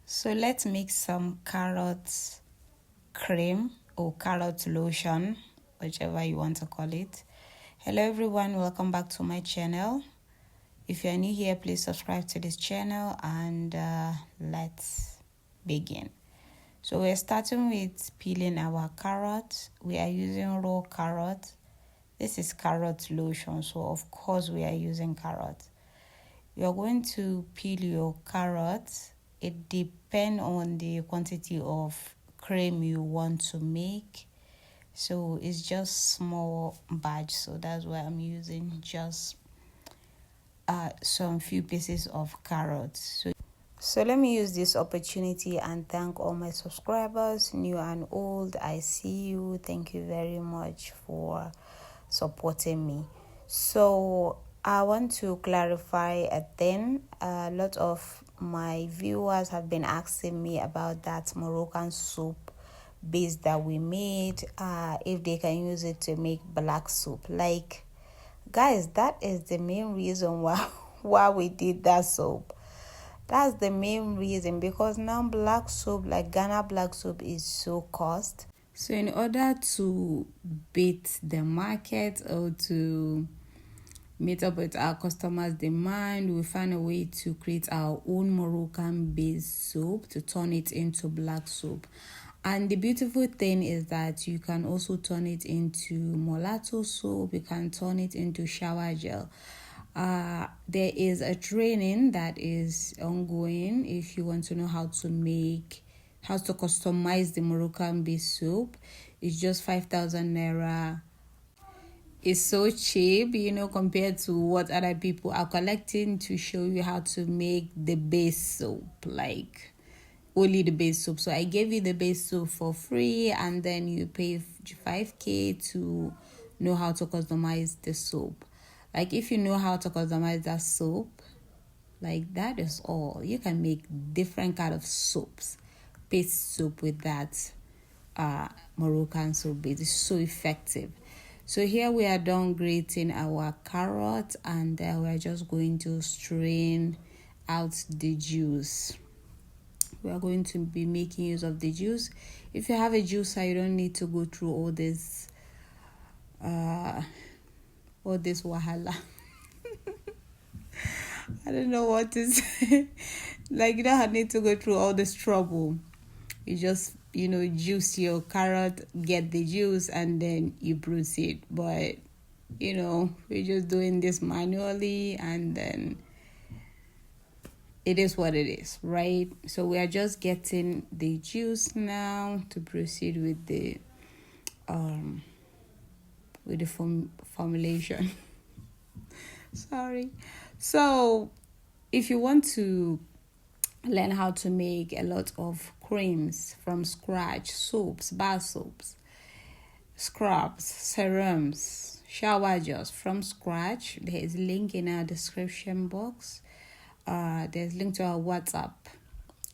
So let's make some carrot cream or carrot lotion, whichever you want to call it. Hello everyone, welcome back to my channel. If you're new here, please subscribe to this channel and let's begin. So we're starting with peeling our carrot. We are using raw carrot. This is carrot lotion, so of course we are using carrot. You're going to peel your carrots. It depends on the quantity of cream you want to make. So it's just small batch, so that's why I'm using just some few pieces of carrots. So let me use this opportunity and thank all my subscribers, new and old. I see you. Thank you very much for supporting me. So I want to clarify a thing. A lot of my viewers have been asking me about that Moroccan soup base that we made, if they can use it to make black soup. Like, guys, that is the main reason why we did that soup. That's the main reason, because now black soup, like Ghana black soup, is so cost. So in order to beat the market or to meet up with our customers' demand, we find a way to create our own Moroccan based soup to turn it into black soup. And the beautiful thing is that you can also turn it into mulatto soup. You can turn it into shower gel. There is a training that is ongoing if you want to know how to customize the Moroccan based soup. It's just 5,000 naira. It's so cheap, compared to what other people are collecting to show you how to make the base soup, like only the base soup. So I gave you the base soup for free, and then you pay 5k to know how to customize the soup. Like, if you know how to customize that soup, like, that is all. You can make different kind of soups, paste soup with that Moroccan soup base. It's so effective. So here we are done grating our carrot, and we're just going to strain out the juice. We are going to be making use of the juice. If you have a juicer, you don't need to go through all this wahala. I don't know what to say. Like, you don't need to go through all this trouble. You just, juice your carrot, get the juice, and then you proceed. But, we're just doing this manually, and then it is what it is, right? So we are just getting the juice now to proceed with the formulation. Sorry. So if you want to learn how to make a lot of creams from scratch, soaps, bar soaps, scrubs, serums, shower gels from scratch, there is a link in our description box. There's a link to our WhatsApp.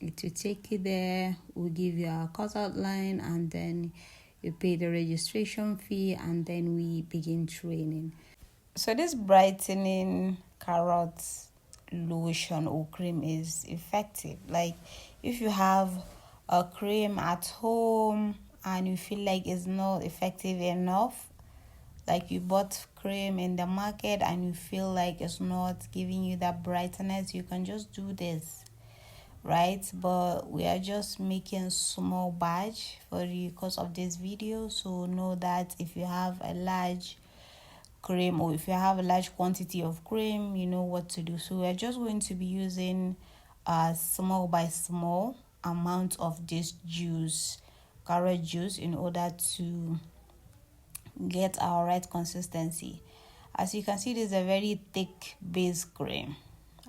It will take you there. We'll give you our course outline, and then you pay the registration fee, and then we begin training. So this brightening carrot lotion or cream is effective. Like, if you have a cream at home and you feel like it's not effective enough, like you bought cream in the market and you feel like it's not giving you that brightness, you can just do this, right? But we are just making small batch for the course of this video. So know that if you have a large cream, or if you have a large quantity of cream, you know what to do. So we're just going to be using a small by small amount of this juice, carrot juice, in order to get our right consistency. As you can see, this is a very thick base cream.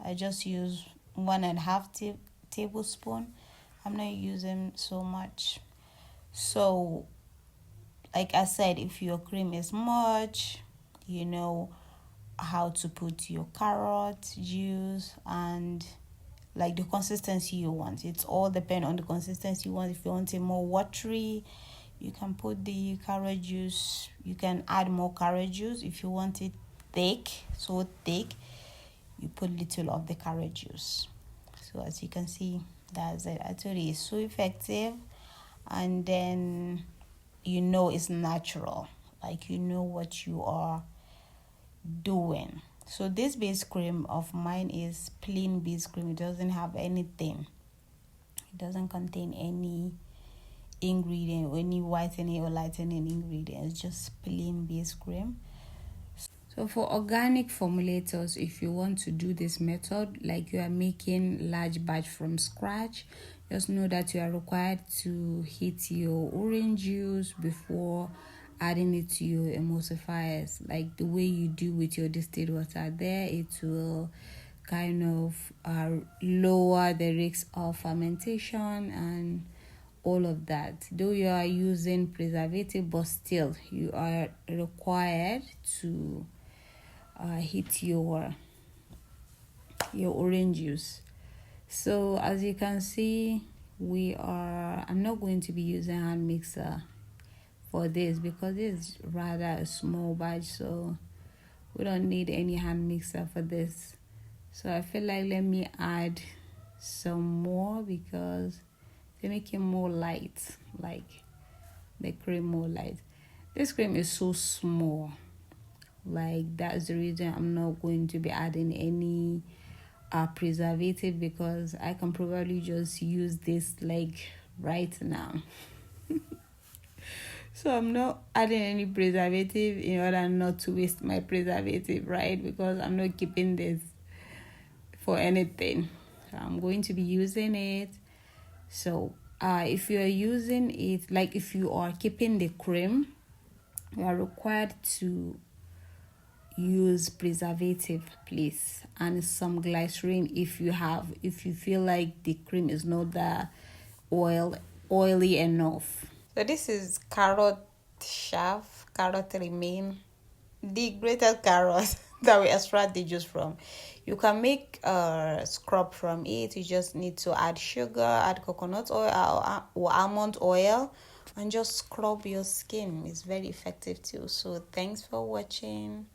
I just use 1.5 tablespoon. I'm not using so much. So like I said, if your cream is much, you know how to put your carrot juice and like the consistency you want. It's all depend on the consistency you want. If you want it more watery, you can put the carrot juice. You can add more carrot juice. If you want it thick, so thick, you put little of the carrot juice. So as you can see, That's it. I told you it's so effective, and then it's natural. Like what you are doing. So this base cream of mine is plain base cream. It doesn't have anything. It doesn't contain any ingredient, any whitening or lightening ingredients. Just plain base cream. So for organic formulators, if you want to do this method, like you are making large batch from scratch, just know that you are required to heat your orange juice before adding it to your emulsifiers. Like the way you do with your distilled water there, it will kind of lower the risk of fermentation and all of that. Though you are using preservative, but still you are required to heat your orange juice. So as you can see, I'm not going to be using hand mixer for this because it's rather a small batch, so we don't need any hand mixer for this. So I feel like let me add some more because they make it more light, like the cream more light. This cream is so small, like that's the reason I'm not going to be adding any preservative, because I can probably just use this like right now. So I'm not adding any preservative in order not to waste my preservative, right? Because I'm not keeping this for anything. So I'm going to be using it. So if you are using it, like if you are keeping the cream, you are required to use preservative, please, and some glycerin if you feel like the cream is not that oily enough. So this is carrot chaff, carrot remain, the grated carrot that we extract the juice from. You can make a scrub from it. You just need to add sugar, add coconut oil or almond oil, and just scrub your skin. It's very effective too. So thanks for watching.